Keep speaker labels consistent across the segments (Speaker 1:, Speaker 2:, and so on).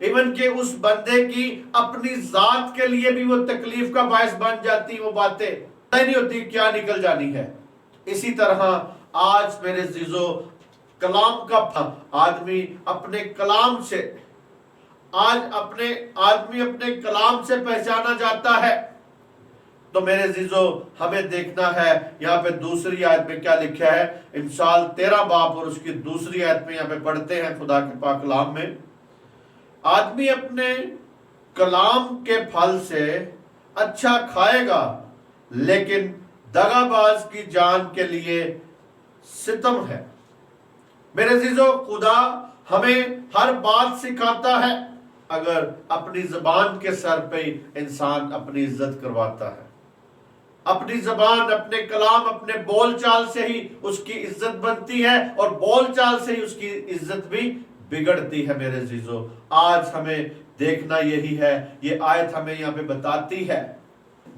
Speaker 1: Even کہ اس بندے کی اپنی ذات کے لیے بھی وہ تکلیف کا باعث بن جاتی، وہ باتیں نہیں ہوتی کیا نکل جانی ہے۔ اسی طرح آج میرے عزیزو کلام کا آدمی اپنے کلام سے آدمی اپنے کلام سے پہچانا جاتا ہے۔ تو میرے عزیزو ہمیں دیکھنا ہے یہاں پہ دوسری آیت میں کیا لکھا ہے، امثال 13 باب اور اس کی دوسری آیت میں یہاں پہ پڑھتے ہیں خدا کے پاک کلام میں، آدمی اپنے کلام کے پھل سے اچھا کھائے گا لیکن دغا باز کی جان کے لیے ستم ہے۔ میرے عزیزو خدا ہمیں ہر بات سکھاتا ہے اگر اپنی زبان کے سر پہ انسان اپنی عزت کرواتا ہے۔ اپنی زبان، اپنے کلام، اپنے بول چال سے ہی اس کی عزت بنتی ہے اور بول چال سے ہی اس کی عزت بھی بگڑتی ہے۔ میرے عزیزو آج ہمیں دیکھنا یہی ہے، یہ آیت ہمیں یہاں پہ بتاتی ہے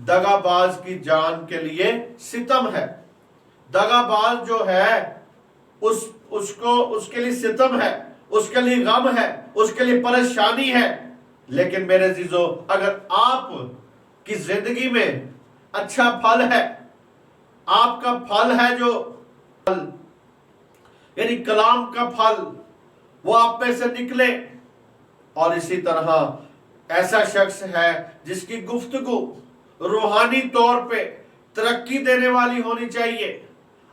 Speaker 1: دغا باز کی جان کے لیے ستم ہے۔ دغا باز جو ہے اس کے لیے ستم ہے، اس کے لیے غم ہے، اس کے لیے پریشانی ہے۔ لیکن میرے عزیزو اگر آپ کی زندگی میں اچھا پھل ہے، آپ کا پھل ہے جو یعنی کلام کا پھل، وہ آپ میں سے نکلے، اور اسی طرح ایسا شخص ہے جس کی گفتگو روحانی طور پہ ترقی دینے والی ہونی چاہیے۔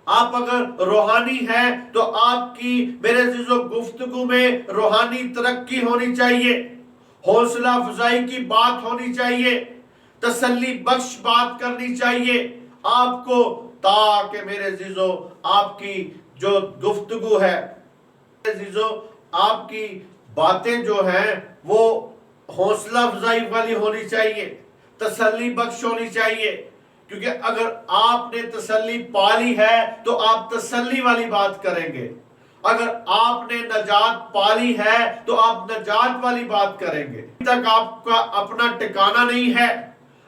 Speaker 1: آپ اگر روحانی ہیں تو آپ کی میرے عزیزو گفتگو میں روحانی ترقی ہونی چاہیے، حوصلہ افزائی کی بات ہونی چاہیے، تسلی بخش بات کرنی چاہیے آپ کو، تاکہ میرے عزیزو آپ کی جو گفتگو ہے، میرے عزیزو آپ کی باتیں جو ہیں وہ حوصلہ افزائی والی ہونی چاہیے، تسلی بخش ہونی چاہیے، کیونکہ اگر آپ نے تسلی پالی ہے تو آپ تسلی والی بات کریں گے۔ اگر آپ نے نجات پالی ہے تو آپ نجات والی بات کریں گے۔ ابھی تک آپ کا اپنا ٹھکانہ نہیں ہے،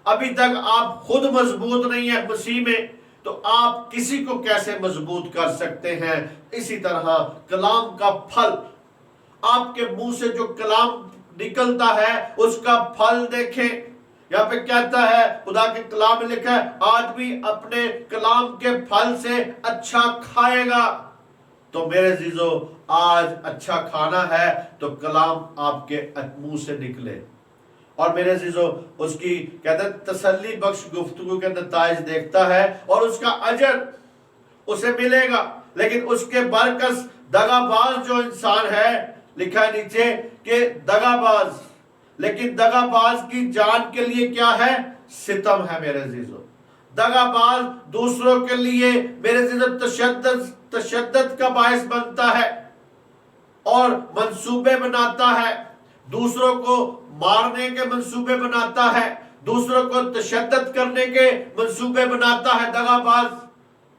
Speaker 1: ابھی تک آپ خود مضبوط نہیں ہے مسیح میں، تو آپ کسی کو کیسے مضبوط کر سکتے ہیں؟ اسی طرح کلام کا پھل، آپ کے منہ سے جو کلام نکلتا ہے اس کا پھل دیکھیں۔ یہاں پہ کہتا ہے خدا کے کلام میں لکھا ہے آدمی اپنے کلام کے پھل سے اچھا کھائے گا۔ تو میرے عزیزو آج اچھا کھانا ہے تو کلام آپ کے منہ سے نکلے، اور میرے عزیزو اس کی کہتے ہیں تسلی بخش گفتگو کے نتائج دیکھتا ہے اور اس کا اجر اسے ملے گا۔ لیکن اس کے برعکس دغا باز جو انسان ہے، لکھا ہے نیچے کہ دغا باز، لیکن دغا باز کی جان کے لیے کیا ہے؟ ستم ہے۔ میرے عزیزو دغا باز دوسروں کے لیے میرے عزیزو تشدد کا باعث بنتا ہے اور منصوبے بناتا ہے، دوسروں کو مارنے کے منصوبے بناتا ہے، دوسروں کو تشدد کرنے کے منصوبے بناتا ہے دغا باز،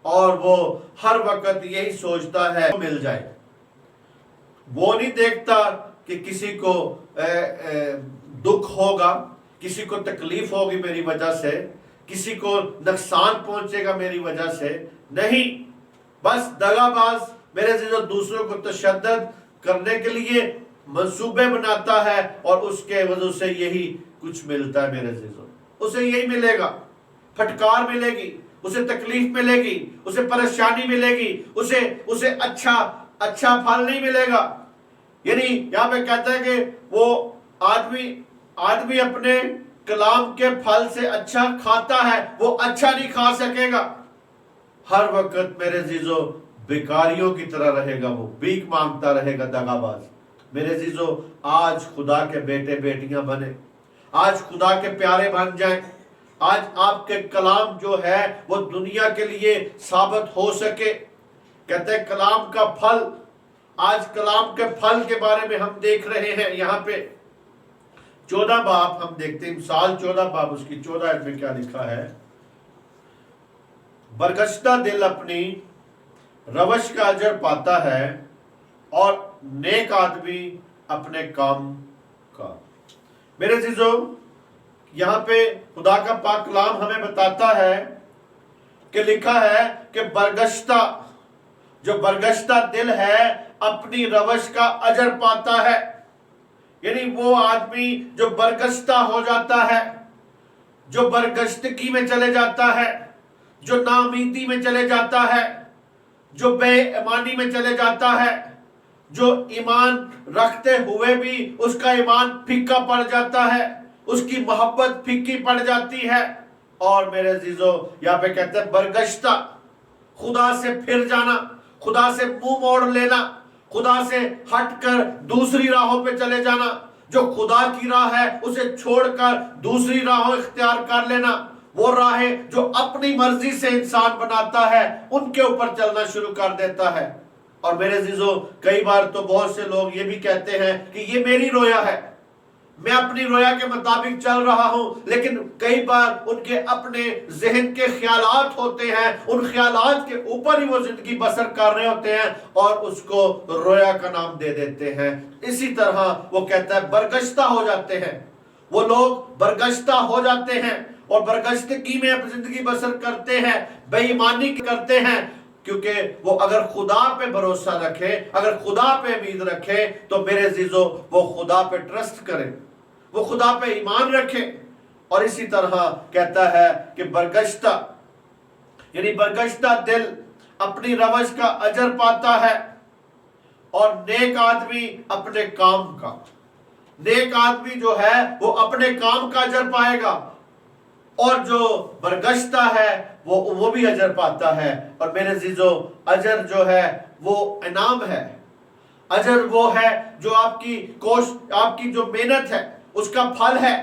Speaker 1: اور وہ ہر وقت یہی سوچتا ہے مل جائے۔ وہ نہیں دیکھتا کہ کسی کو دکھ ہوگا، کسی کو تکلیف ہوگی میری وجہ سے، کسی کو نقصان پہنچے گا میری وجہ سے، نہیں، بس دغا باز میرے عزیزو دوسروں کو تشدد کرنے کے لیے منصوبے بناتا ہے، اور اس کے وجہ سے یہی کچھ ملتا ہے۔ میرے عزیزو اسے یہی ملے گا، پھٹکار ملے گی، اسے تکلیف ملے گی، اسے پریشانی ملے گی، اسے اچھا پھل نہیں ملے گا۔ یعنی یہاں پہ کہتا ہے کہ وہ آدمی اپنے کلام کے پھل سے اچھا کھاتا ہے، وہ اچھا نہیں کھا سکے گا، ہر وقت میرے عزیزو بیکاریوں کی طرح رہے گا، وہ بھیک مانگتا رہے گا دغا باز۔ میرے عزیزو آج خدا کے بیٹے بیٹیاں بنے، آج خدا کے پیارے بن جائیں، آج آپ کے کلام جو ہے وہ دنیا کے لیے ثابت ہو سکے۔ کہتے ہیں کلام کا پھل، آج کلام کے پھل کے بارے میں ہم دیکھ رہے ہیں۔ یہاں پہ 14 باب ہم دیکھتے ہیں، مثال 14 باب اس کی 14 آیت میں کیا لکھا ہے، برگشتہ دل اپنی روش کا اجر پاتا ہے اور نیک آدمی اپنے کام کا۔ میرے عزیزو یہاں پہ خدا کا پاک کلام ہمیں بتاتا ہے کہ لکھا ہے کہ جو برگشتہ دل ہے اپنی روش کا اجر پاتا ہے۔ یعنی وہ آدمی جو برگشتہ ہو جاتا ہے، جو برگشتگی میں چلے جاتا ہے، جو ناامیدی میں چلے جاتا ہے، جو بے ایمانی میں چلے جاتا ہے، جو ایمان رکھتے ہوئے بھی اس کا ایمان پھیکا پڑ جاتا ہے، اس کی محبت پھیکی پڑ جاتی ہے. اور میرے عزیزو یہاں پہ کہتے ہیں برگشتہ، خدا سے پھر جانا، خدا سے منہ موڑ لینا، خدا سے ہٹ کر دوسری راہوں پہ چلے جانا. جو خدا کی راہ ہے اسے چھوڑ کر دوسری راہوں اختیار کر لینا. وہ راہیں جو اپنی مرضی سے انسان بناتا ہے ان کے اوپر چلنا شروع کر دیتا ہے. اور میرے عزیزو کئی بار تو بہت سے لوگ یہ بھی کہتے ہیں کہ یہ میری رویا ہے، میں اپنی رویا کے مطابق چل رہا ہوں. لیکن کئی بار ان کے اپنے ذہن کے خیالات ہوتے ہیں، ان خیالات کے اوپر ہی وہ زندگی بسر کر رہے ہوتے ہیں اور اس کو رویا کا نام دے دیتے ہیں. اسی طرح وہ کہتا ہے برگشتہ ہو جاتے ہیں. وہ لوگ برگشتہ ہو جاتے ہیں اور برگشتگی میں اپنی زندگی بسر کرتے ہیں، بے ایمانی کرتے ہیں. کیونکہ وہ اگر خدا پہ بھروسہ رکھے، اگر خدا پہ امید رکھے تو میرے عزیزو وہ خدا پہ ٹرسٹ کرے، وہ خدا پہ ایمان رکھے. اور اسی طرح کہتا ہے کہ برگشتہ، یعنی برگشتہ دل اپنی روش کا اجر پاتا ہے، اور نیک آدمی اپنے کام کا، نیک آدمی جو ہے وہ اپنے کام کا اجر پائے گا، اور جو برگشتہ ہے وہ بھی اجر پاتا ہے. اور میرے عزیزو اجر جو ہے وہ انعام ہے، اجر وہ ہے جو آپ کی جو محنت ہے اس کا پھل ہے.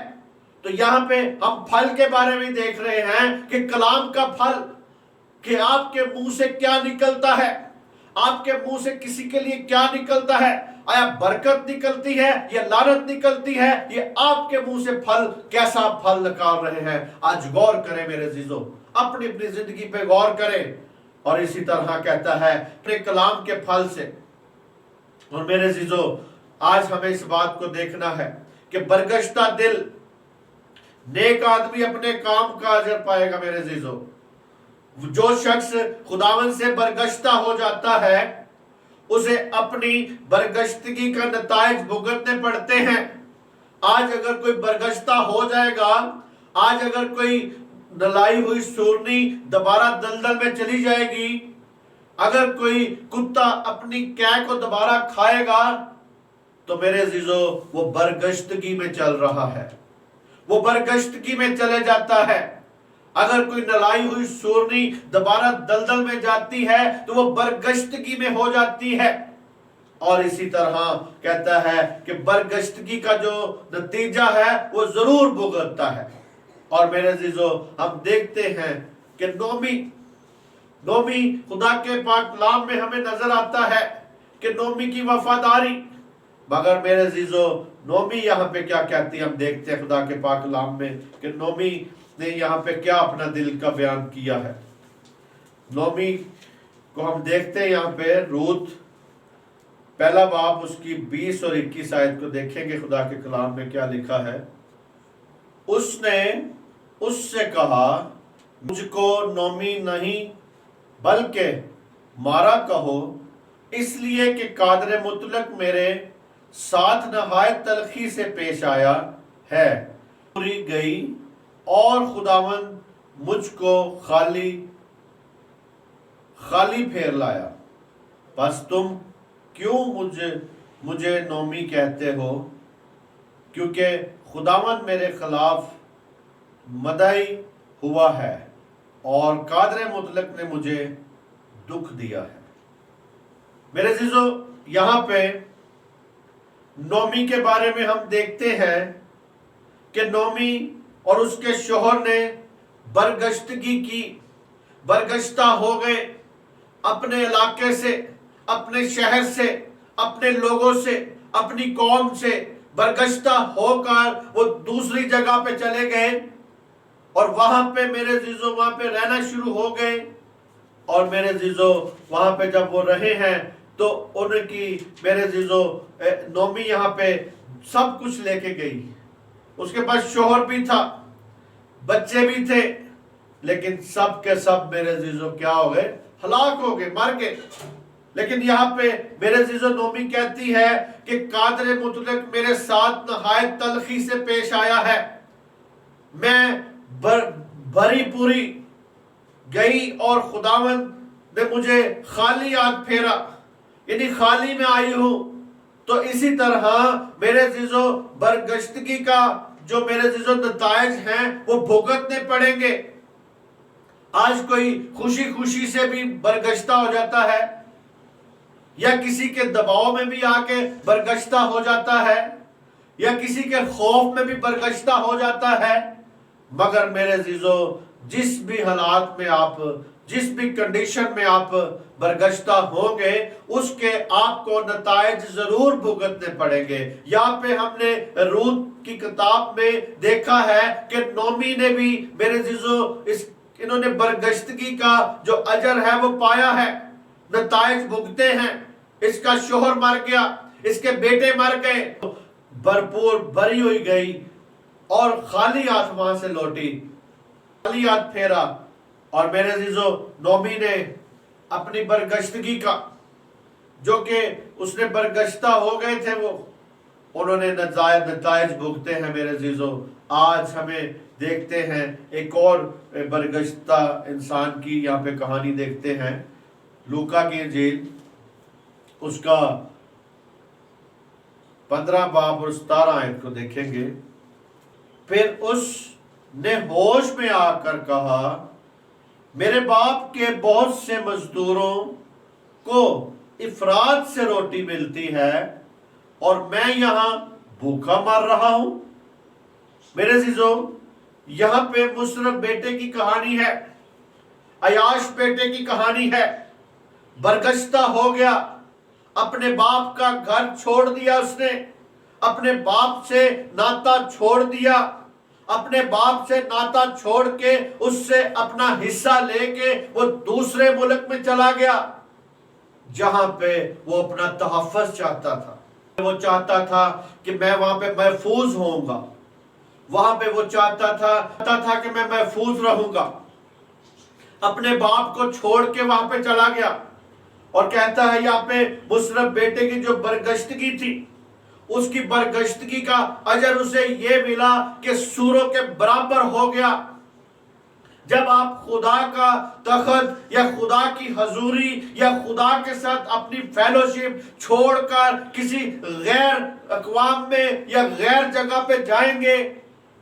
Speaker 1: تو یہاں پہ ہم پھل کے بارے میں دیکھ رہے ہیں کہ کلام کا پھل، کہ آپ کے منہ سے کیا نکلتا ہے، آپ کے منہ سے کسی کے لیے کیا نکلتا ہے. آیا برکت نکلتی ہے یا لعنت نکلتی ہے؟ یہ آپ کے منہ سے پھل، کیسا پھل نکال رہے ہیں. آج غور کریں میرے عزیزو، اپنی زندگی پہ غور کریں. اور اسی طرح کہتا ہے اپنے کلام کے پھل سے. اور میرے عزیزو آج ہمیں اس بات کو دیکھنا ہے کہ برگشتہ دل، نیک آدمی اپنے کام کا اجر پائے گا. میرے عزیزو جو شخص خداوند سے برگشتہ ہو جاتا ہے اسے اپنی برگشتگی کا نتائج بھگتنے پڑتے ہیں. آج اگر کوئی برگشتہ ہو جائے گا، آج اگر کوئی نلائی ہوئی سورنی دوبارہ دلدل میں چلی جائے گی، اگر کوئی کتا اپنی کیے کو دوبارہ کھائے گا، تو میرے عزیزو وہ برگشتگی میں چل رہا ہے، وہ برگشتگی میں چلے جاتا ہے. اگر کوئی نلائی ہوئی سورنی دوبارہ دلدل میں جاتی ہے تو وہ برگشتگی میں ہو جاتی ہے. اور اسی طرح کہتا ہے کہ برگشتگی کا جو نتیجہ ہے وہ ضرور بھگتتا ہے. اور میرے عزیزو ہم دیکھتے ہیں کہ نومی خدا کے پاک کلام میں ہمیں نظر آتا ہے کہ نومی کی وفاداری. مگر میرے عزیزو نومی یہاں پہ کیا کہتی ہے، ہم دیکھتے ہیں خدا کے پاک کلام میں کہ نومی نے یہاں پہ کیا اپنا دل کا بیان کیا ہے. نومی کو ہم دیکھتے ہیں یہاں پہ روت پہلا باب اس کی 20 اور 21 آیت کو دیکھیں گے. خدا کے کلام میں کیا لکھا ہے. اس نے اس سے کہا مجھ کو نومی نہیں بلکہ مارا کہو، اس لیے کہ قادر مطلق میرے ساتھ نہایت تلخی سے پیش آیا ہے. پوری گئی اور خداوند مجھ کو خالی پھیر لایا. بس تم کیوں مجھے نومی کہتے ہو؟ کیونکہ خداوند میرے خلاف مدعی ہوا ہے اور قادر مطلق نے مجھے دکھ دیا ہے. میرے عزیزو یہاں پہ نومی کے بارے میں ہم دیکھتے ہیں کہ نومی اور اس کے شوہر نے برگشتگی کی، برگشتہ ہو گئے، اپنے علاقے سے، اپنے شہر سے، اپنے لوگوں سے، اپنی قوم سے برگشتہ ہو کر وہ دوسری جگہ پہ چلے گئے. اور وہاں پہ میرے عزیزو وہاں پہ رہنا شروع ہو گئے. اور میرے عزیزو وہاں پہ جب وہ رہے ہیں تو ان کی میرے عزیزو نومی یہاں پہ سب کچھ لے کے گئی. اس کے پاس شوہر بھی تھا، بچے بھی تھے، لیکن سب کے سب میرے عزیزو کیا ہو گئے؟ ہلاک ہو گئے، مر گئے. لیکن یہاں پہ میرے عزیز و نومی کہتی ہے کہ قادر مطلق میرے ساتھ نہایت تلخی سے پیش آیا ہے، میں بھری پوری گئی اور خداوند نے مجھے خالی ہاتھ پھیرا، یعنی خالی میں آئی ہوں۔ تو اسی طرح میرے عزیزو برگشتگی کا جو میرے عزیزو نتائج ہیں وہ بھگتنے پڑیں گے۔ آج کوئی خوشی خوشی سے بھی برگشتہ ہو جاتا ہے، یا کسی کے دباؤ میں بھی آ کے برگشتہ ہو جاتا ہے، یا کسی کے خوف میں بھی برگشتہ ہو جاتا ہے، مگر میرے عزیزو جس بھی حالات میں آپ، جس بھی کنڈیشن میں آپ برگشتہ ہوں گے، اس کے آپ کو نتائج ضرور بھگتنے پڑیں گے۔ یہاں پہ ہم نے روت کی کتاب میں دیکھا ہے کہ نومی نے بھی میرے عزیزو انہوں نے برگشتگی کا جو اجر ہے وہ پایا ہے، نتائج بھگتے ہیں۔ اس کا شوہر مر گیا، اس کے بیٹے مر گئے، بھرپور بھری ہوئی گئی اور خالی ہاتھ وہاں سے لوٹی، خالی ہاتھ پھیرا۔ اور میرے عزیزو نومی نے اپنی برگشتگی کا جو کہ اس نے برگشتہ ہو گئے تھے وہ انہوں نے نتائج بھگتے ہیں۔ میرے عزیزو آج ہمیں دیکھتے ہیں ایک اور برگشتہ انسان کی یہاں پہ کہانی دیکھتے ہیں، لوکا کی انجیل اس کا 15 باب اور 17 آیت کو دیکھیں گے۔ پھر اس نے ہوش میں آ کر کہا، میرے باپ کے بہت سے مزدوروں کو افراط سے روٹی ملتی ہے اور میں یہاں بھوکا مر رہا ہوں۔ میرے عزیزو یہاں پہ مصرف بیٹے کی کہانی ہے، عیاش بیٹے کی کہانی ہے۔ برگشتہ ہو گیا، اپنے باپ کا گھر چھوڑ دیا، اس نے اپنے باپ سے ناتا چھوڑ دیا، اپنے باپ سے ناتا چھوڑ کے اس سے اپنا حصہ لے کے وہ دوسرے ملک میں چلا گیا، جہاں پہ وہ اپنا تحفظ چاہتا تھا۔ وہ چاہتا تھا کہ میں وہاں پہ محفوظ ہوں گا، وہاں پہ وہ چاہتا تھا کہ میں محفوظ رہوں گا۔ اپنے باپ کو چھوڑ کے وہاں پہ چلا گیا، اور کہتا ہے یہاں پہ مصرف بیٹے کی جو برگشتگی تھی، اس کی برگشتگی کا اجر اسے یہ ملا کہ سوروں کے برابر ہو گیا۔ جب آپ خدا کا تخت یا خدا کی حضوری یا خدا کے ساتھ اپنی فیلوشپ چھوڑ کر کسی غیر اقوام میں یا غیر جگہ پہ جائیں گے،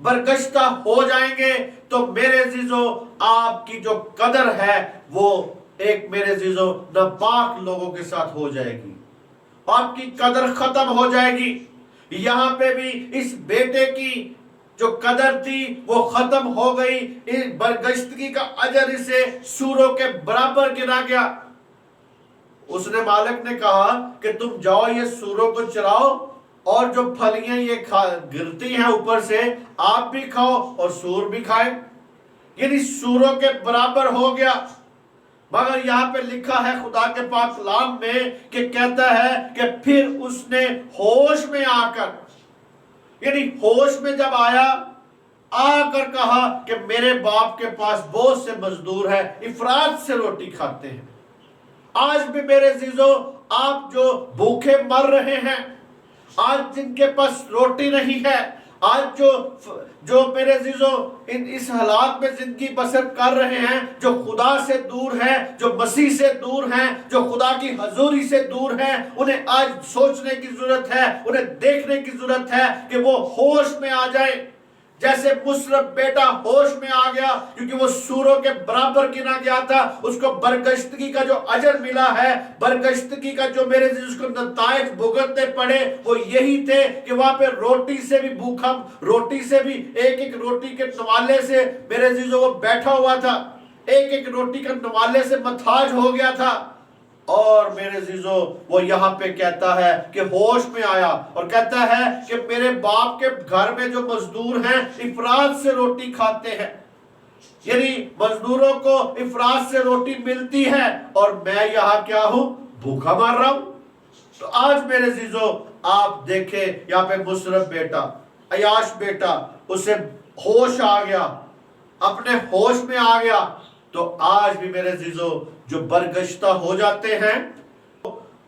Speaker 1: برگشتہ ہو جائیں گے، تو میرے عزیزو آپ کی جو قدر ہے وہ ایک میرے عزیزو ناپاک لوگوں کے ساتھ ہو جائے گی، آپ کی قدر ختم ہو جائے گی۔ یہاں پہ بھی اس بیٹے کی جو قدر تھی وہ ختم ہو گئی، اس برگشتگی کا اجر اسے سوروں کے برابر گنا گیا۔ اس نے مالک نے کہا کہ تم جاؤ یہ سوروں کو چراؤ، اور جو پھلیاں یہ گرتی ہیں اوپر سے آپ بھی کھاؤ اور سور بھی کھائیں، یعنی سوروں کے برابر ہو گیا۔ مگر یہاں پہ لکھا ہے خدا کے پاک کلام میں کہ کہتا ہے کہ پھر اس نے ہوش میں آ کر، یعنی ہوش میں جب آیا، آ کر کہا کہ میرے باپ کے پاس بہت سے مزدور ہیں، افراط سے روٹی کھاتے ہیں۔ آج بھی میرے عزیزو آپ جو بھوکے مر رہے ہیں، آج جن کے پاس روٹی نہیں ہے، آج جو میرے عزیزو اس حالات میں زندگی بسر کر رہے ہیں، جو خدا سے دور ہیں، جو مسیح سے دور ہیں، جو خدا کی حضوری سے دور ہیں، انہیں آج سوچنے کی ضرورت ہے، انہیں دیکھنے کی ضرورت ہے کہ وہ ہوش میں آ جائیں، جیسے مصرف بیٹا ہوش میں آ گیا، کیونکہ وہ سوروں کے برابر گنا گیا تھا۔ اس کو برگشتگی کا جو اجر ملا ہے، برگشتگی کا جو میرے عزیز اس کو نتائج بھگتنے پڑے، وہ یہی تھے کہ وہاں پہ روٹی سے بھی بھوکا، روٹی سے بھی ایک ایک روٹی کے نوالے سے میرے عزیز وہ بیٹھا ہوا تھا، ایک ایک روٹی کے نوالے سے محتاج ہو گیا تھا۔ اور میرے عزیزو وہ یہاں پہ کہتا ہے کہ ہوش میں آیا اور کہتا ہے کہ میرے باپ کے گھر میں جو مزدور ہیں افراط سے روٹی کھاتے ہیں، یعنی مزدوروں کو افراط سے روٹی ملتی ہے اور میں یہاں کیا ہوں، بھوکا مار رہا ہوں۔ تو آج میرے عزیزو آپ دیکھیں یہاں پہ مصرف بیٹا، عیاش بیٹا، اسے ہوش آ گیا، اپنے ہوش میں آ گیا۔ تو آج بھی میرے عزیزو جو برگشتہ ہو جاتے ہیں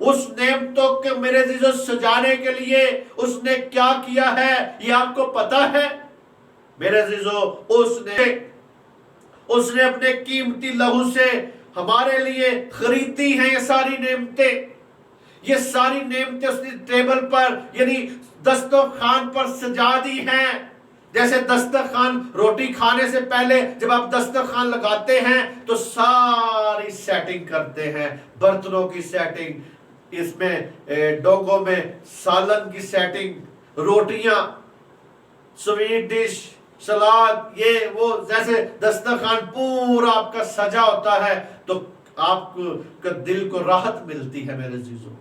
Speaker 1: اس نعمتوں کے میرے عزیزو سجانے کے لیے اس نے کیا کیا ہے یہ آپ کو پتا ہے؟ میرے عزیزو اس نے اپنے قیمتی لہو سے ہمارے لیے خریدی ہیں یہ ساری نعمتیں. یہ ساری نعمتیں اس نے ٹیبل پر یعنی دسترخوان پر سجا دی ہیں. جیسے دسترخوان روٹی کھانے سے پہلے جب آپ دسترخوان لگاتے ہیں تو ساری سیٹنگ کرتے ہیں، برتنوں کی سیٹنگ، اس میں ڈوگوں میں سالن کی سیٹنگ، روٹیاں، سویٹ ڈش، سلاد، یہ وہ، جیسے دسترخوان پورا آپ کا سجا ہوتا ہے تو آپ کا دل کو راحت ملتی ہے. میرے عزیزو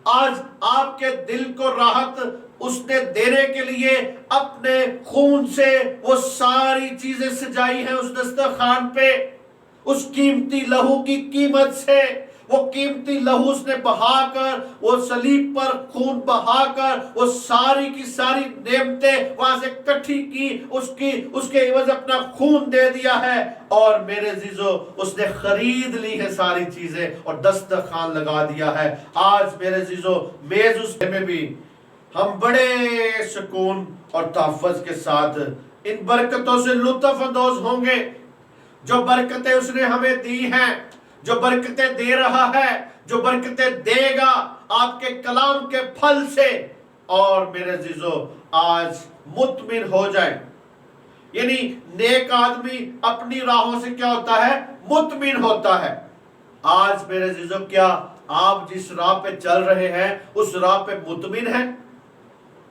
Speaker 1: آج آپ کے دل کو راحت اس نے دینے کے لیے اپنے خون سے وہ ساری چیزیں سجائی ہیں اس دسترخوان پہ. اس قیمتی لہو کی قیمت سے وہ قیمتی لہو اس نے بہا کر، وہ صلیب پر خون بہا کر وہ ساری کی ساری نعمتیں وہاں سے اکٹھی کی، اس کے عوض اپنا خون دے دیا ہے. اور میرے عزیزو اس نے خرید لی ہے ساری چیزیں اور دسترخوان لگا دیا ہے. آج میرے عزیزو میز اس میں بھی ہم بڑے سکون اور تحفظ کے ساتھ ان برکتوں سے لطف اندوز ہوں گے. جو برکتیں اس نے ہمیں دی ہیں، جو برکتیں دے رہا ہے، جو برکتیں دے گا آپ کے کلام کے پھل سے. اور میرے عزیزو آج مطمئن ہو جائیں، یعنی نیک آدمی اپنی راہوں سے کیا ہوتا ہے؟ مطمئن ہوتا ہے. آج میرے عزیزو کیا آپ جس راہ پہ چل رہے ہیں اس راہ پہ مطمئن ہیں؟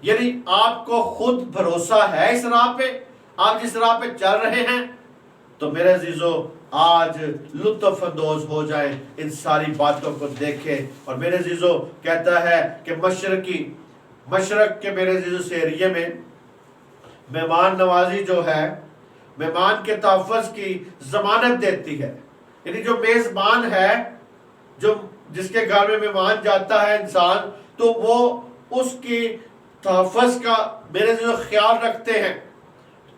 Speaker 1: یعنی آپ کو خود بھروسہ ہے اس راہ پہ، آپ جس راہ پہ چل رہے ہیں؟ تو میرے عزیزو آج لطف اندوز ہو جائیں، ان ساری باتوں کو دیکھیں. اور میرے عزیزو کہتا ہے کہ مشرق کے میرے عزیزو سے ایریے میں مہمان نوازی جو ہے مہمان کے تحفظ کی ضمانت دیتی ہے. یعنی جو میزبان ہے، جس کے گھر میں مہمان جاتا ہے انسان، تو وہ اس کی تحفظ کا میرے عزیزو خیال رکھتے ہیں.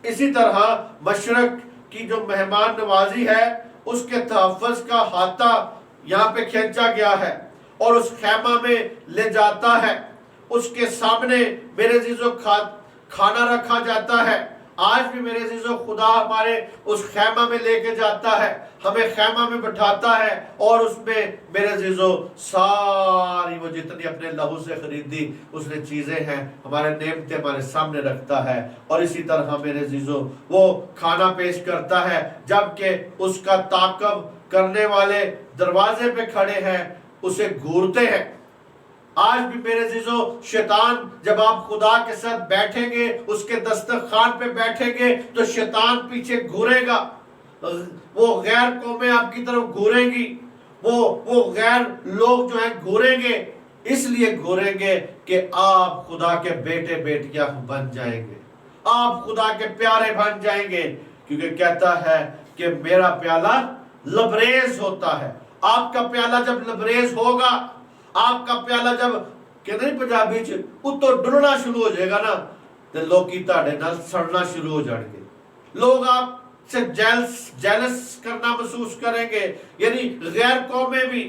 Speaker 1: اسی طرح مشرق کی جو مہمان نوازی ہے اس کے تحفظ کا ہاتھا یہاں پہ کھینچا گیا ہے اور اس خیمہ میں لے جاتا ہے. اس کے سامنے میرے عزیزو کھانا رکھا جاتا ہے. آج بھی میرے عزیزو خدا ہمارے اس خیمہ میں لے کے جاتا ہے، ہمیں خیمہ میں بٹھاتا ہے اور اس میں میرے عزیزو ساری وہ جتنی اپنے لہو سے خریدی اس نے چیزیں ہیں، ہمارے نعمتیں ہمارے سامنے رکھتا ہے. اور اسی طرح میرے عزیزو وہ کھانا پیش کرتا ہے جبکہ اس کا تعاقب کرنے والے دروازے پہ کھڑے ہیں، اسے گھورتے ہیں. آج بھی میرے عزیزو شیطان جب آپ خدا کے ساتھ بیٹھیں گے، اس کے دسترخوان پہ بیٹھیں گے تو شیطان پیچھے گھورے گا. وہ غیر قومیں آپ کی طرف گھوریں گی، وہ غیر لوگ جو ہیں گھوریں گے. اس لیے گھوریں گے کہ آپ خدا کے بیٹے بیٹیاں بن جائیں گے، آپ خدا کے پیارے بن جائیں گے. کیونکہ کہتا ہے کہ میرا پیالہ لبریز ہوتا ہے. آپ کا پیالہ جب لبریز ہوگا، آپ کا پیالہ جب کہتے ہیں پنجابی اتو ڈلنا شروع ہو جائے گا نا تو لوگ کی تاڑے نال سڑنا شروع ہو جائیں گے. لوگ آپ سے جیلس کرنا محسوس کریں گے. یعنی غیر قومیں بھی،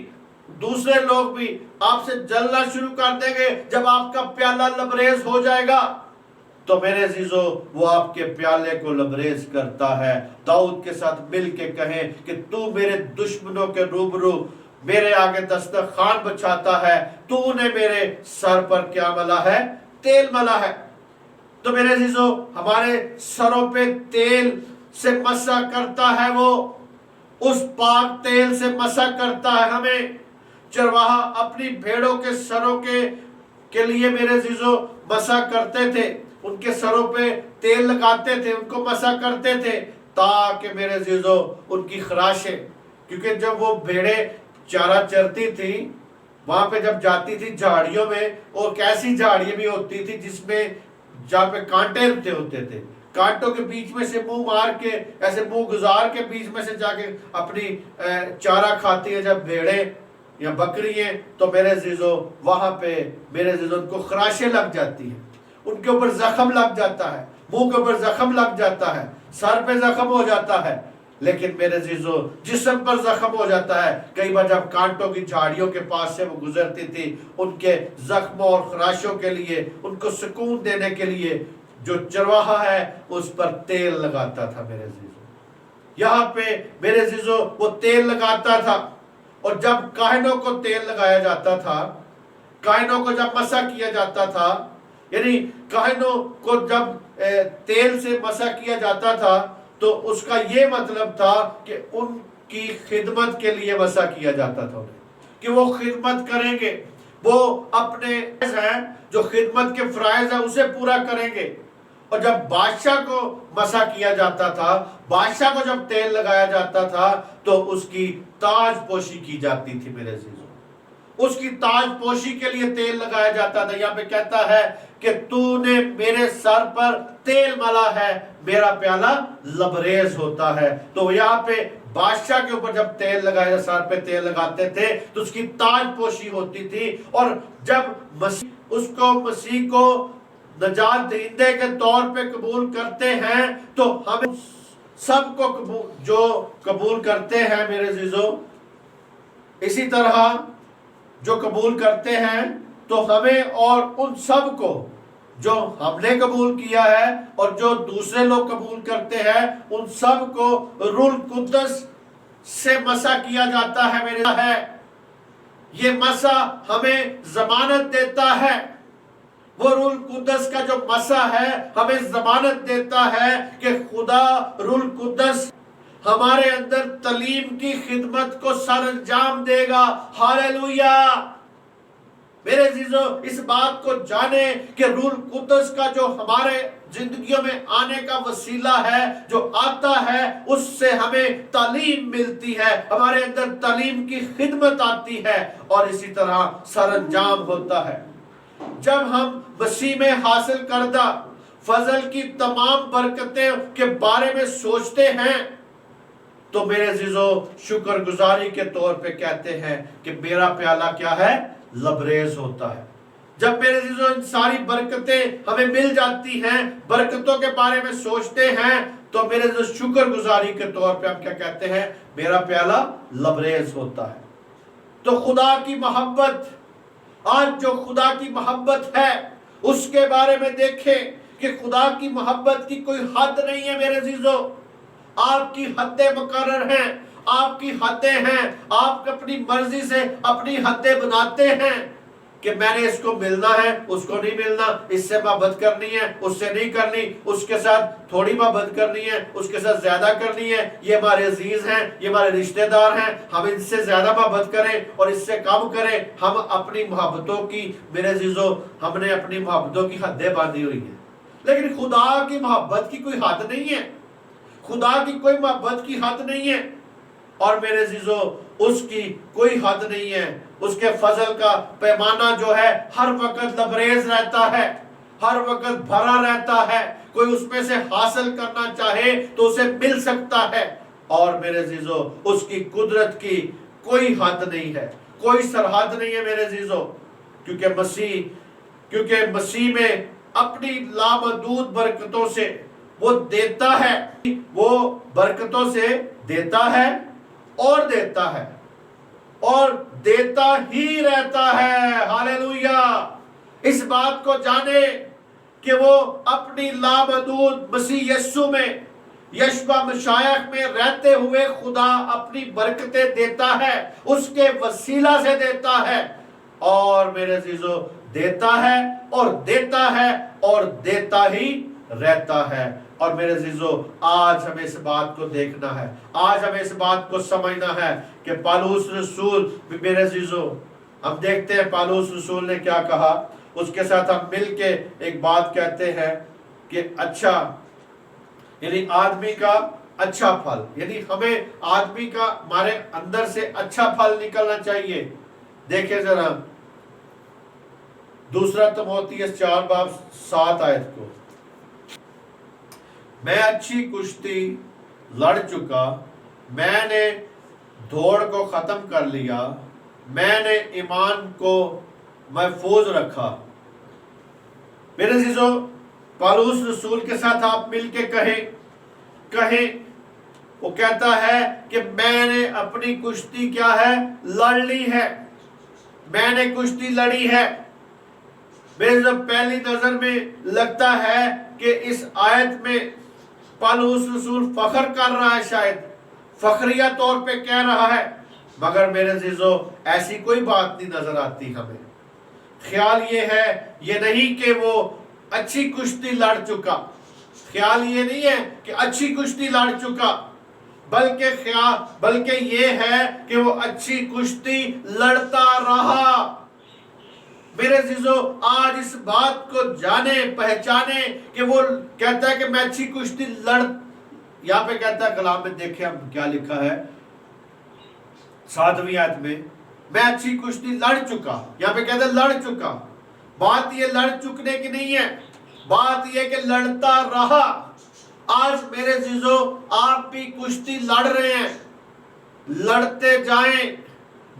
Speaker 1: دوسرے لوگ بھی آپ سے جلنا شروع کر دیں گے جب آپ کا پیالہ لبریز ہو جائے گا. تو میرے عزیزو وہ آپ کے پیالے کو لبریز کرتا ہے. داؤد کے ساتھ مل کے کہیں کہ تو میرے دشمنوں کے روبرو میرے آگے دسترخوان بچھاتا ہے، تو نے میرے سر پر کیا ملا ہے؟ تیل ملا ہے. تو میرے عزیزو ہمارے سروں پہ تیل سے مسح کرتا ہے، وہ اس پاک تیل سے مسح کرتا ہے ہمیں. چرواہا اپنی بھیڑوں کے سروں کے لیے میرے عزیزو مسح کرتے تھے، ان کے سروں پہ تیل لگاتے تھے، ان کو مسح کرتے تھے تاکہ میرے عزیزو ان کی خراشیں، کیونکہ جب وہ بھیڑیں چارہ چرتی تھی وہاں پہ جب جاتی تھی جھاڑیوں میں، اور کیسی جھاڑیاں بھی ہوتی تھی جس میں جہاں پہ کانٹے ہوتے تھے، کانٹوں کے بیچ میں سے منہ مار کے ایسے منہ گزار کے بیچ میں سے جا کے اپنی چارہ کھاتی ہیں جب بھیڑیں یا بکریاں. تو میرے عزیزو وہاں پہ میرے عزیزو ان کو خراشیں لگ جاتی ہیں، ان کے اوپر زخم لگ جاتا ہے، منہ کے اوپر زخم لگ جاتا ہے، سر پہ زخم ہو جاتا ہے. لیکن میرے عزیزو جسم پر زخم ہو جاتا ہے. کئی بار جب کانٹوں کی جھاڑیوں کے پاس سے وہ گزرتی تھی، ان کے زخموں اور خراشوں کے لیے، ان کو سکون دینے کے لیے جو چرواہا ہے اس پر تیل لگاتا تھا میرے عزیزو. یہاں پہ میرے عزیزو وہ تیل لگاتا تھا، اور جب کاہنوں کو تیل لگایا جاتا تھا، کاہنوں کو جب مسح کیا جاتا تھا، یعنی کاہنوں کو جب تیل سے مسح کیا جاتا تھا تو اس کا یہ مطلب تھا کہ ان کی خدمت کے لیے مسح کیا جاتا تھا انہیں، کہ وہ خدمت کریں گے، وہ اپنے ہیں جو خدمت کے فرائض ہیں اسے پورا کریں گے. اور جب بادشاہ کو مسح کیا جاتا تھا، بادشاہ کو جب تیل لگایا جاتا تھا تو اس کی تاج پوشی کی جاتی تھی میرے عزیزوں. اس کی تاج پوشی کے لیے تیل لگایا جاتا تھا. یہاں پہ کہتا ہے کہ تو نے میرے سر پر تیل ملا ہے، میرا پیالہ لبریز ہوتا ہے. تو یہاں پہ بادشاہ کے اوپر جب تیل لگایا، سر پہ تیل لگاتے تھے تو اس کی تاج پوشی ہوتی تھی. اور جب مسیح کو نجات دہندے کے طور پہ قبول کرتے ہیں تو ہمیں سب کو جو قبول کرتے ہیں میرے عزیزو، اسی طرح جو قبول کرتے ہیں تو ہمیں اور ان سب کو جو ہم نے قبول کیا ہے اور جو دوسرے لوگ قبول کرتے ہیں ان سب کو روح القدس سے مسح کیا جاتا ہے میرے ہے. یہ مسح ہمیں ضمانت دیتا ہے، وہ روح القدس کا جو مسح ہے ہمیں ضمانت دیتا ہے کہ خدا روح القدس ہمارے اندر تعلیم کی خدمت کو سر انجام دے گا. ہاللیلویا. میرے عزیزو اس بات کو جانیں کہ روح القدس کا جو ہمارے زندگیوں میں آنے کا وسیلہ ہے، جو آتا ہے، اس سے ہمیں تعلیم ملتی ہے، ہمارے اندر تعلیم کی خدمت آتی ہے اور اسی طرح سر انجام ہوتا ہے. جب ہم مسیح میں حاصل کردہ فضل کی تمام برکتیں کے بارے میں سوچتے ہیں تو میرے عزیزو شکر گزاری کے طور پہ کہتے ہیں کہ میرا پیالہ کیا ہے؟ لبریز ہوتا ہے. جب میرے عزیزو ان ساری برکتیں ہمیں مل جاتی ہیں، برکتوں کے بارے میں سوچتے ہیں تو میرے عزیزو شکر گزاری کے طور پہ ہم کیا کہتے ہیں؟ میرا پیالہ لبریز ہوتا ہے. تو خدا کی محبت، آج جو خدا کی محبت ہے اس کے بارے میں دیکھیں کہ خدا کی محبت کی کوئی حد نہیں ہے میرے عزیزو. آپ کی حدیں مقرر ہیں، آپ کی حدیں ہیں، آپ اپنی مرضی سے اپنی حدیں بناتے ہیں کہ میں نے اس کو ملنا ہے، اس کو نہیں ملنا، اس سے محبت کرنی ہے، اس سے نہیں کرنی، اس کے ساتھ تھوڑی محبت کرنی ہے، اس کے ساتھ زیادہ کرنی ہے. یہ ہمارے عزیز ہیں، یہ ہمارے رشتہ دار ہیں، ہم ان سے زیادہ محبت کریں اور اس سے کم کریں. ہم اپنی محبتوں کی میرے عزیزو ہم نے اپنی محبتوں کی حدیں باندھی ہوئی ہیں. لیکن خدا کی محبت کی کوئی حد نہیں ہے، خدا کی کوئی محبت کی حد نہیں ہے. اور میرے عزیزو اس کی کوئی حد نہیں ہے. اس کے فضل کا پیمانہ جو ہے ہر وقت لبریز رہتا ہے، ہر وقت بھرا رہتا ہے. کوئی اس میں سے حاصل کرنا چاہے تو اسے مل سکتا ہے. اور میرے عزیزو اس کی قدرت کی کوئی حد نہیں ہے، کوئی سرحد نہیں ہے میرے عزیزو. کیونکہ مسیح میں اپنی لامحدود برکتوں سے وہ دیتا ہے، وہ برکتوں سے دیتا ہے اور دیتا ہے اور دیتا ہی رہتا ہے. ہاللیلویا. اس بات کو جانے کہ وہ اپنی لامحدود مسیح یسوع میں، یشوع مشیخ میں رہتے ہوئے خدا اپنی برکتیں دیتا ہے، اس کے وسیلہ سے دیتا ہے. اور میرے عزیزو دیتا ہے اور دیتا ہے اور دیتا ہی رہتا ہے. اور میرے عزیزو آج ہمیں اس بات کو دیکھنا ہے، آج ہمیں اس بات کو سمجھنا ہے کہ پالوس رسول میرے عزیزو ہم دیکھتے ہیں پالوس رسول نے کیا کہا. اس کے ساتھ ہم مل کے ایک بات کہتے ہیں کہ اچھا، یعنی آدمی کا اچھا پھل، یعنی ہمیں آدمی کا ہمارے اندر سے اچھا پھل نکلنا چاہیے. دیکھیں ذرا دوسرا تموتھیوس 4:7 کو، میں اچھی کشتی لڑ چکا، میں نے دوڑ کو ختم کر لیا، میں نے ایمان کو محفوظ رکھا. میرے عزیزو پالوس رسول کے ساتھ آپ مل کے کہیں وہ کہتا ہے کہ میں نے اپنی کشتی کیا ہے لڑ لی ہے، میں نے کشتی لڑی ہے۔ میرے جو پہلی نظر میں لگتا ہے کہ اس آیت میں پالوس رسول فخر کر رہا ہے، شاید فخریہ طور پہ کہہ رہا ہے، مگر میرے عزیزو ایسی کوئی بات نہیں نظر آتی ہمیں۔ خیال یہ ہے، یہ نہیں کہ وہ اچھی کشتی لڑ چکا، خیال یہ نہیں ہے کہ اچھی کشتی لڑ چکا، بلکہ یہ ہے کہ وہ اچھی کشتی لڑتا رہا۔ میرے عزیزو آج اس بات کو جانے پہچانے کہ وہ کہتا ہے کہ میں اچھی کشتی یہاں پہ کہتا ہے کلام میں، دیکھیں اب کیا لکھا ہے 7ویں آیت میں، میں اچھی کشتی لڑ چکا، یہاں پہ کہتا ہے لڑ چکا۔ بات یہ لڑ چکنے کی نہیں ہے، بات یہ کہ لڑتا رہا۔ آج میرے عزیزو آپ بھی کشتی لڑ رہے ہیں، لڑتے جائیں،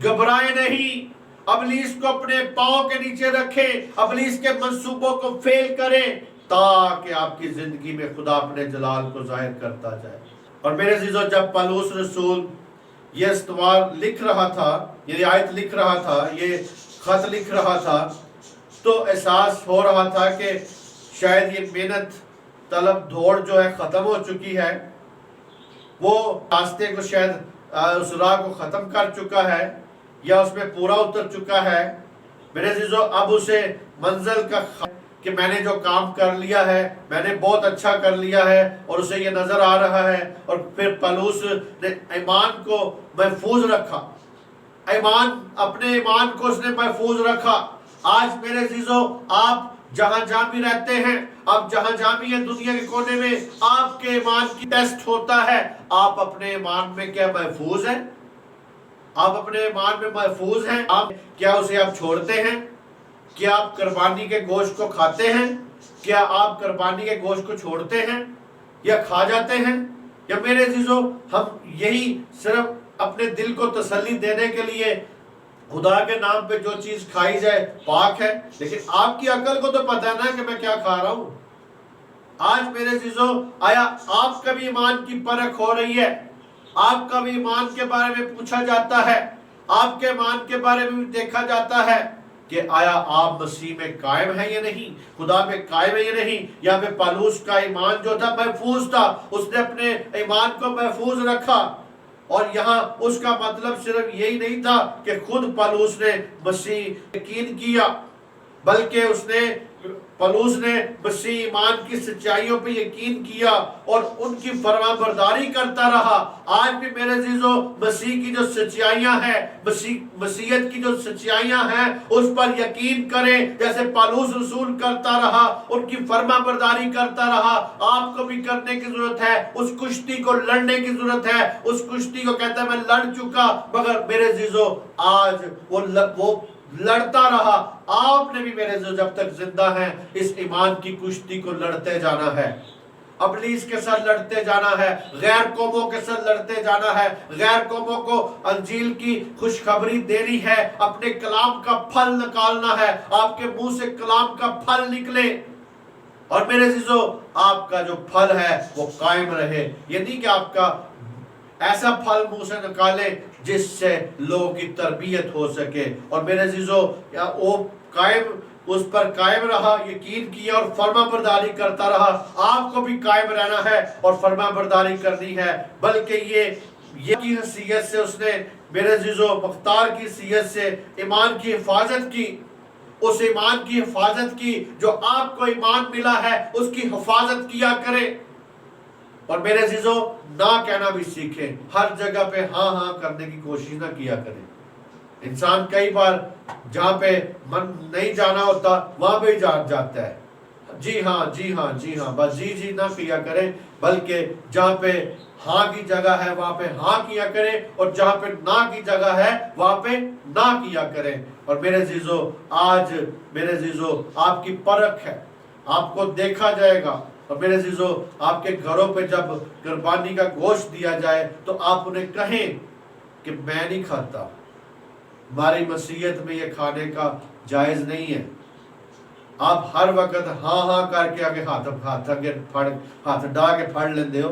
Speaker 1: گھبرائیں نہیں، ابلیس کو اپنے پاؤں کے نیچے رکھیں، ابلیس کے منصوبوں کو فیل کریں، تاکہ آپ کی زندگی میں خدا اپنے جلال کو ظاہر کرتا جائے۔ اور میرے عزیزو جب پالوس رسول یہ استوار لکھ رہا تھا، یہ آیت لکھ رہا تھا، یہ خط لکھ رہا تھا، تو احساس ہو رہا تھا کہ شاید یہ محنت طلب دوڑ جو ہے ختم ہو چکی ہے، وہ راستے کو شاید اس راہ کو ختم کر چکا ہے یا اس میں پورا اتر چکا ہے۔ میرے عزیزو اب اسے منزل کا کہ میں نے جو کام کر لیا ہے، میں نے بہت اچھا کر لیا ہے، اور اسے یہ نظر آ رہا ہے۔ اور پھر پالوس نے ایمان کو محفوظ رکھا، اپنے ایمان کو اس نے محفوظ رکھا۔ آج میرے عزیزو آپ جہاں جہاں بھی رہتے ہیں، آپ جہاں جہاں بھی ہیں دنیا کے کونے میں، آپ کے ایمان کی ٹیسٹ ہوتا ہے، آپ اپنے ایمان میں کیا محفوظ ہیں؟ آپ اپنے ایمان میں محفوظ ہیں؟ کیا اسے آپ چھوڑتے ہیں؟ کیا آپ قربانی کے گوشت کو کھاتے ہیں؟ کیا آپ قربانی کے گوشت کو چھوڑتے ہیں یا کھا جاتے ہیں؟ یا میرے عزیزو ہم یہی صرف اپنے دل کو تسلی دینے کے لیے خدا کے نام پہ جو چیز کھائی جائے پاک ہے، لیکن آپ کی عقل کو تو پتہ ہے نا کہ میں کیا کھا رہا ہوں۔ آج میرے عزیزو آیا آپ کا بھی ایمان کی پرکھ ہو رہی ہے؟ آپ کا بھی ایمان کے بارے میں پوچھا جاتا ہے، آپ کے ایمان کے بارے میں بھی دیکھا جاتا ہے کہ آیا آپ مسیح میں قائم ہے یا نہیں، خدا میں قائم ہے یا نہیں۔ یہاں پہ پالوس کا ایمان جو تھا محفوظ تھا، اس نے اپنے ایمان کو محفوظ رکھا۔ اور یہاں اس کا مطلب صرف یہی نہیں تھا کہ خود پالوس نے مسیح یقین کیا، بلکہ پالوس نے مسیح ایمان کی سچائیوں پہ یقین کیا اور ان کی فرما برداری کرتا رہا۔ آج بھی میرے عزیزو مسیح کی جو سچائیاں ہیں، مسیحیت کی جو سچائیاں ہیں، اس پر یقین کریں جیسے پالوس رسول کرتا رہا، ان کی فرما برداری کرتا رہا۔ آپ کو بھی کرنے کی ضرورت ہے، اس کشتی کو لڑنے کی ضرورت ہے۔ اس کشتی کو کہتا ہے میں لڑ چکا، مگر میرے عزیزو آج وہ لڑتا رہا۔ آپ نے بھی میرے عزیزو جب تک زندہ ہیں اس ایمان کی کشتی کو لڑتے جانا ہے، ابلیس کے ساتھ لڑتے جانا ہے، غیر قوموں کے ساتھ لڑتے جانا ہے، غیر قوموں کو انجیل کی خوشخبری دینی ہے، اپنے کلام کا پھل نکالنا ہے، آپ کے منہ سے کلام کا پھل نکلے، اور میرے عزیزو آپ کا جو پھل ہے وہ قائم رہے۔ یہ نہیں کہ آپ کا ایسا پھل منہ سے نکالے جس سے لوگوں کی تربیت ہو سکے۔ اور میرے عزیزو وہ اس پر قائم رہا، یقین کیا اور فرما برداری کرتا رہا۔ آپ کو بھی قائم رہنا ہے اور فرما برداری کرنی ہے، بلکہ یہ کی حیثیت سے اس نے میرے عزیزو مختار کی حیثیت سے ایمان کی حفاظت کی، اس ایمان کی حفاظت کی جو آپ کو ایمان ملا ہے، اس کی حفاظت کیا کرے۔ اور میرے عزیزو نہ کہنا بھی سیکھیں، ہر جگہ پہ ہاں ہاں کرنے کی کوشش نہ کیا کریں۔ انسان کئی بار جہاں پہ من نہیں جانا ہوتا وہاں پہ جاتا ہے، جی ہاں جی ہاں جی ہاں، بس جی جی نہ کیا کریں، بلکہ جہاں پہ ہاں کی جگہ ہے وہاں پہ ہاں کیا کریں، اور جہاں پہ نہ کی جگہ ہے وہاں پہ نہ کیا کریں۔ اور میرے عزیزو آج میرے عزیزو آپ کی پرکھ ہے، آپ کو دیکھا جائے گا۔ اور میرے عزیزو آپ کے گھروں پہ جب قربانی کا گوشت دیا جائے تو آپ انہیں کہیں کہ میں نہیں کھاتا، ہماری مسیحیت میں یہ کھانے کا جائز نہیں ہے۔ آپ ہر وقت ہاں ہاں کر کے آگے ہاتھ ڈا کے پھڑ لیندے ہو،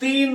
Speaker 1: 3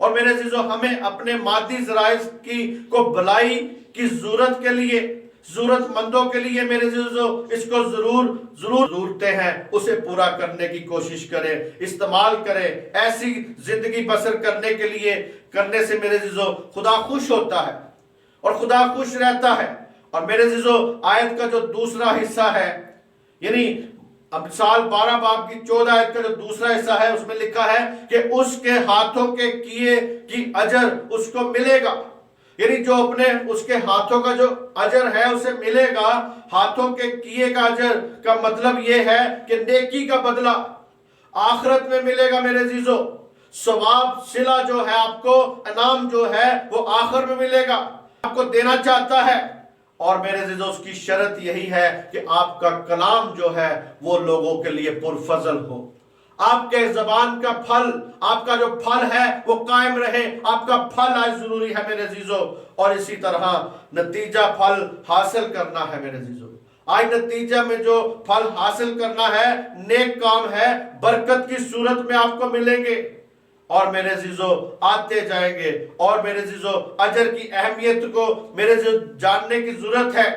Speaker 1: اور میرے عزیزو ہمیں اپنے مادی ذرائع کو بھلائی کی ضرورت کے لیے، ضرورت مندوں کے لیے میرے عزیزو اس کو ضرور ضرورتیں ہیں اسے پورا کرنے کی کوشش کریں، استعمال کریں۔ ایسی زندگی بسر کرنے سے میرے عزیزو خدا خوش ہوتا ہے اور خدا خوش رہتا ہے۔ اور میرے عزیزو آیت کا جو دوسرا حصہ ہے، یعنی امثال 12 باب کی 14 آیت کا جو دوسرا حصہ ہے، اس میں لکھا ہے کہ اس کے ہاتھوں کے کیے کی اجر اس کو ملے گا۔ یعنی جو اپنے اس کے ہاتھوں کا جو اجر ہے اسے ملے گا۔ ہاتھوں کے کیے کا اجر کا مطلب یہ ہے کہ نیکی کا بدلہ آخرت میں ملے گا میرے عزیزو۔ ثواب صلہ جو ہے، آپ کو انعام جو ہے وہ آخر میں ملے گا، آپ کو دینا چاہتا ہے۔ اور میرے عزیزو اس کی شرط یہی ہے کہ آپ کا کلام جو ہے وہ لوگوں کے لیے پرفضل ہو، آپ کے زبان کا پھل، آپ کا جو پھل ہے وہ قائم رہے۔ آپ کا پھل آج ضروری ہے میرے عزیزو، اور اسی طرح نتیجہ پھل حاصل کرنا ہے میرے عزیزو۔ آج نتیجہ میں جو پھل حاصل کرنا ہے نیک کام ہے، برکت کی صورت میں آپ کو ملیں گے، اور میرے عزیزو آتے جائیں گے۔ اور میرے عزیزو اجر کی اہمیت کو میرے عزیزو جاننے کی ضرورت ہے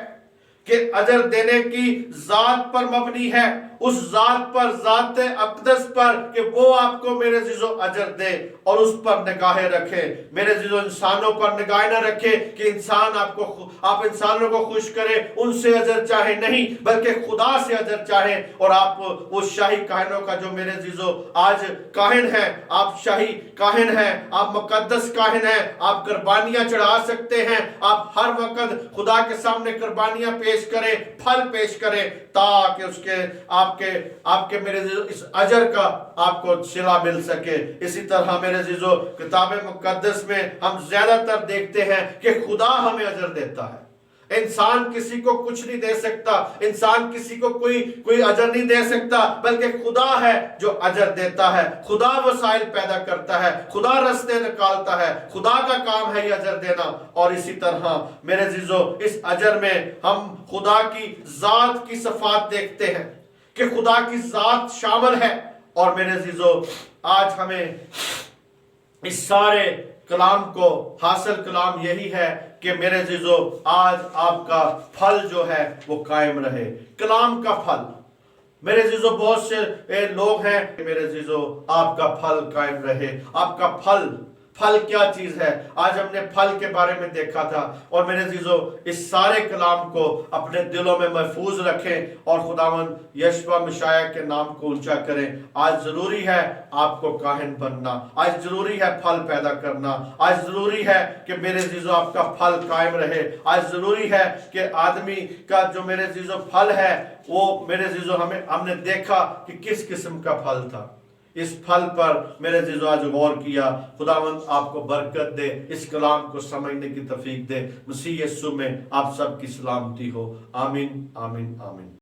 Speaker 1: کہ اجر دینے کی ذات پر مبنی ہے، اس ذات پر، ذات اقدس پر، کہ وہ آپ کو میرے عزیزو اجر دے اور اس پر نگاہیں رکھے۔ میرے عزیزو انسانوں پر نگاہ نہ رکھے کہ آپ انسانوں کو خوش کریں، ان سے اجر چاہے نہیں، بلکہ خدا سے اجر چاہے۔ اور آپ وہ شاہی کاہنوں کا جو میرے عزیزو آج کاہن ہیں، آپ شاہی کاہن ہیں، آپ مقدس کاہن ہیں، آپ قربانیاں چڑھا سکتے ہیں، آپ ہر وقت خدا کے سامنے قربانیاں پیش کریں، پھل پیش کریں، تاکہ اس کے آپ کے میرے عزیزو اس اجر کا آپ کو صلہ مل سکے۔ اسی طرح میرے عزیزو کتاب مقدس میں ہم زیادہ تر دیکھتے ہیں کہ خدا ہمیں اجر دیتا ہے۔ انسان کسی کو کچھ نہیں دے سکتا، انسان کسی کو کوئی اجر نہیں دے سکتا، بلکہ خدا ہے جو اجر دیتا ہے۔ خدا وسائل پیدا کرتا ہے، خدا رستے نکالتا ہے، خدا کا کام ہے یہ اجر دینا۔ اور اسی طرح میرے عزیزو اس اجر میں ہم خدا کی ذات کی صفات دیکھتے ہیں کہ خدا کی ذات شامل ہے۔ اور میرے عزیزو آج ہمیں اس سارے کلام کو حاصل کلام یہی ہے کہ میرے عزیزو آج آپ کا پھل جو ہے وہ قائم رہے، کلام کا پھل۔ میرے عزیزو بہت سے لوگ ہیں، میرے عزیزو آپ کا پھل قائم رہے۔ آپ کا پھل کیا چیز ہے؟ آج ہم نے پھل کے بارے میں دیکھا تھا۔ اور میرے عزیزو اس سارے کلام کو اپنے دلوں میں محفوظ رکھیں اور خداوند یشوع مشیع کے نام کو اونچا کریں۔ آج ضروری ہے آپ کو کاہن بننا، آج ضروری ہے پھل پیدا کرنا، آج ضروری ہے کہ میرے عزیزو آپ کا پھل قائم رہے۔ آج ضروری ہے کہ آدمی کا جو میرے عزیزو پھل ہے وہ میرے عزیزو ہم نے دیکھا کہ کس قسم کا پھل تھا۔ اس پھل پر میرے عزیزو آج غور کیا۔ خداوند آپ کو برکت دے، اس کلام کو سمجھنے کی توفیق دے۔ مسیح یسوع میں آپ سب کی سلامتی ہو۔ آمین آمین آمین۔